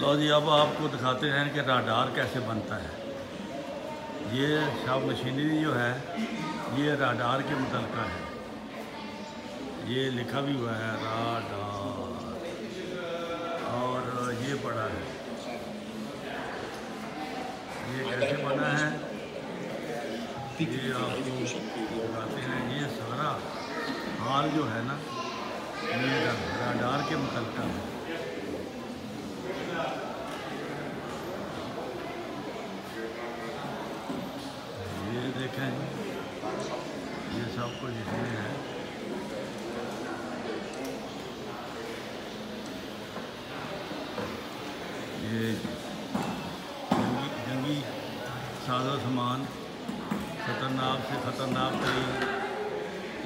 लो जी, अब आपको दिखाते हैं कि राडार कैसे बनता है। ये सब मशीनरी जो है ये राडार के मुतल्लिक़ है। ये लिखा भी हुआ है राडार, और ये पड़ा है। ये कैसे बना है ये आपको बताते हैं। ये सारा हाल जो है ना ये राडार के मुतल्लिक़ है। ये देखें, ये सब कुछ इसमें है। ये जंगी साजो सामान खतरनाक से ख़तरनाक तरीन,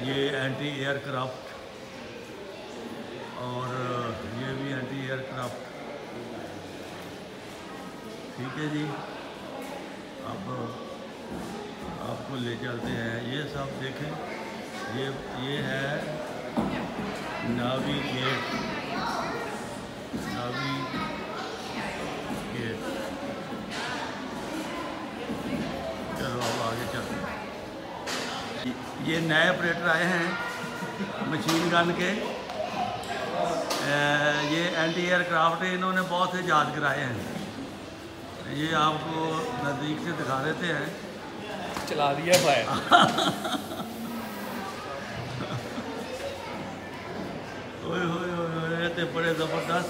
ये एंटी एयरक्राफ्ट, और ये भी एंटी एयरक्राफ्ट। ठीक है जी, अब आपको ले चलते हैं। ये सब देखें, ये है नाविगेट। चलो अब आगे चलते हैं। ये नए ऑपरेटर आए हैं मशीन गन के। ये एंटी एयरक्राफ्ट इन्होंने बहुत से जहाज गिराए हैं। ये आपको नज़दीक से दिखा देते हैं। चला दिया भाई। ओए होए होए, तो बड़े ज़बरदस्त।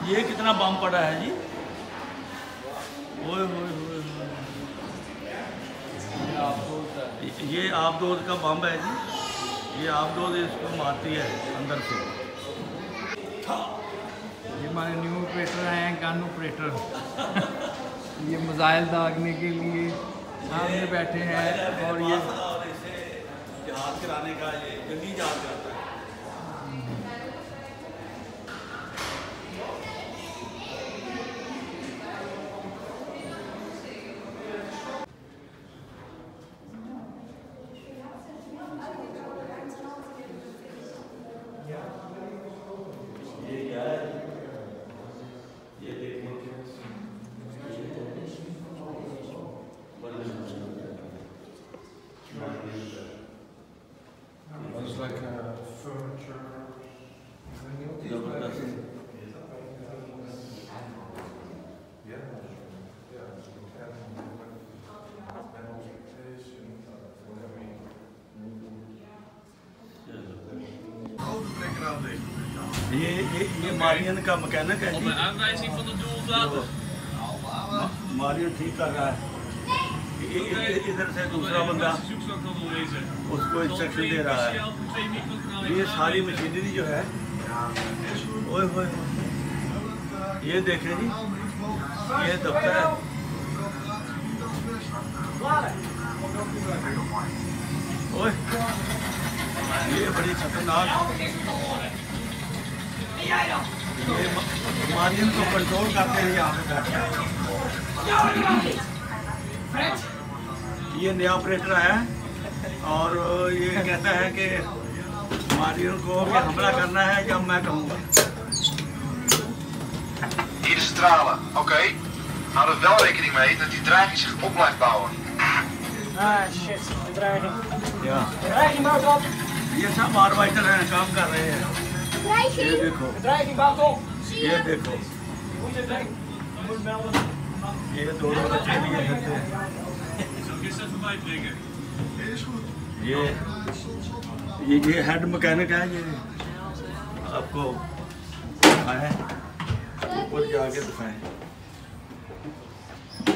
ये कितना बम पड़ा है जी। ओए होए होए, ये आबदोज का बम है जी। ये आबदोज इसको मारती है अंदर से। ये हमारे न्यू ऑपरेटर आए हैं, गन ऑपरेटर। ये मिसाइल दागने के लिए सामने बैठे हैं। और ये इसे जहाज गिराने का, ये जंगी जहाज गिराता है। ये क्या है? ये देखिए, It's like furniture. ज़बरदस्त। ये मारियन का मैकेनिक है जी। मारियन ठीक कर रहा है। इधर से दूसरा बंदा उसको इंस्ट्रक्शन दे रहा है। ये सारी मशीनरी जो है, ओए होए, ये देखें जी, ये दफ्तर है। ओए, ये बड़ी खतरनाक। ये मार्जिन को कंट्रोल करते हैं यहाँ पे बैठे। ये नया ऑपरेटर आया है और ये कहता है कि मार्जिन को भी हमला करना है जब मैं कहूँगा। Hier de stralen, oké. Hou er wel rekening mee dat die dreiging zich op blijft bouwen. Ah shit, de dreiging. Ja. De dreiging bouwt op. ये सब आर्माइटर हैं, काम कर रहे हैं। ये देखो, De dreiging bouwt op. ये देखो, Moet je denken? Je moet melden. ये दोनों बच्चे भी ये करते हैं। ये हेड मैकेनिक है। ये आपको दिखाएं, ऊपर जाके दिखाएं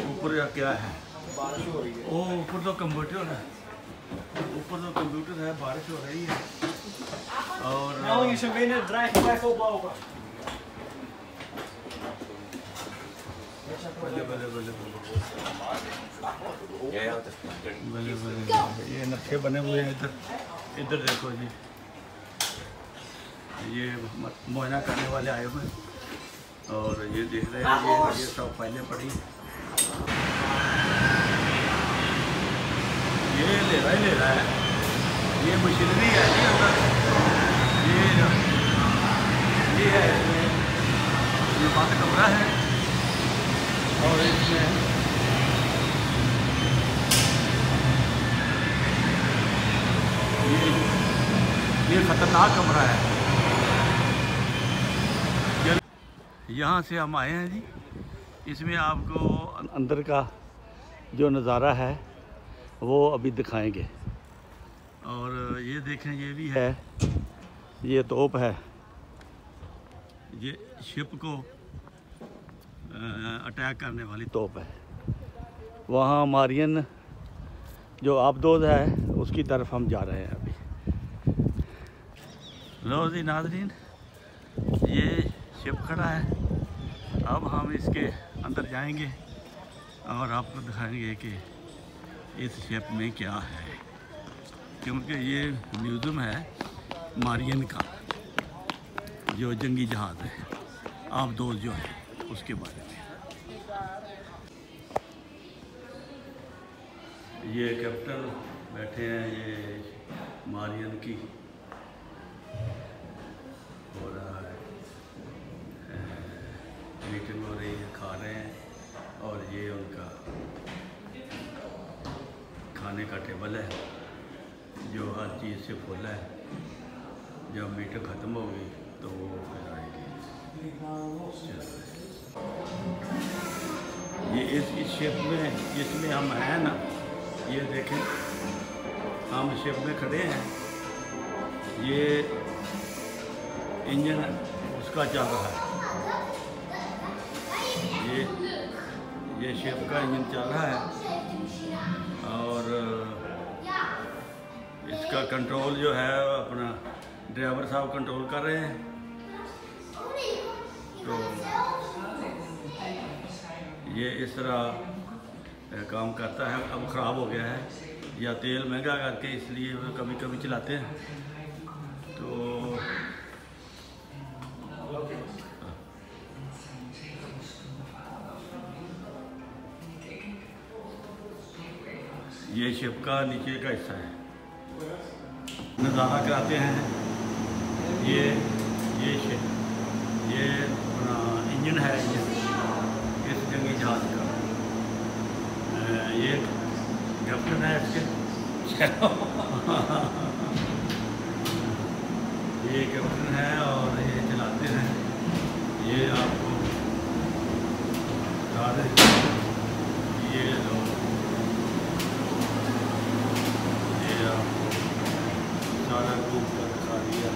ऊपर जा क्या है। ओ ऊपर तो कंप्यूटर है, ऊपर तो कंप्यूटर है। बारिश हो रही है और Melding is er binnen, de dreiging blijft oplopen. बल्ले बल्ले बल्ले बल्ले बल्ले, ये नक्शे बने हुए हैं। इधर इधर देखो जी, ये मुआयना करने वाले आए हुए हैं और ये देख रहे हैं। ये सब फाइलें पड़ी, ये ले रहा है। ये मशीनरी है जी अंदर। ये है, ये बंद कमरा है। और इसमें ये ख़तरनाक कमरा है। यहाँ से हम आए हैं जी। इसमें आपको अंदर का जो नज़ारा है वो अभी दिखाएंगे। और ये देखें, ये भी है, ये तोप है, ये शिप को अटैक करने वाली तोप है। वहाँ मारियन जो आबदोज है उसकी तरफ हम जा रहे हैं अभी। लो जी नाज़रीन, ये शिप खड़ा है। अब हम इसके अंदर जाएंगे और आपको दिखाएंगे कि इस शिप में क्या है, क्योंकि ये म्यूज़ियम है मारियन का, जो जंगी जहाज़ है आबदोज जो है उसके बारे में। ये कैप्टन बैठे हैं, ये मारियन की हो रहा है, मीटिंग हो रही है, खा रहे हैं। और ये उनका खाने का टेबल है जो हर चीज़ से फुल है। जब मीटिंग ख़त्म होगी तो वो फिर आएगी। ये इस शिप में, इसमें हम हैं ना, ये देखें, हम शिप में खड़े हैं। ये इंजन उसका चल रहा है, ये शिप का इंजन चल रहा है। और इसका कंट्रोल जो है अपना ड्राइवर साहब कंट्रोल कर रहे हैं। तो ये इस तरह काम करता है। अब ख़राब हो गया है, या तेल महंगा करके इसलिए वो कभी कभी चलाते हैं। तो ये शिप का नीचे का हिस्सा है, नज़ारा कराते हैं। ये शिप, ये अपना इंजन है, इस जंगी जहाज़ का। ये कैप्टन है इसके ये कैप्टन है और ये चलाते हैं। ये आपको बता दें, ये लोग, ये आपको सारा ग्रुप का दिखा दिया।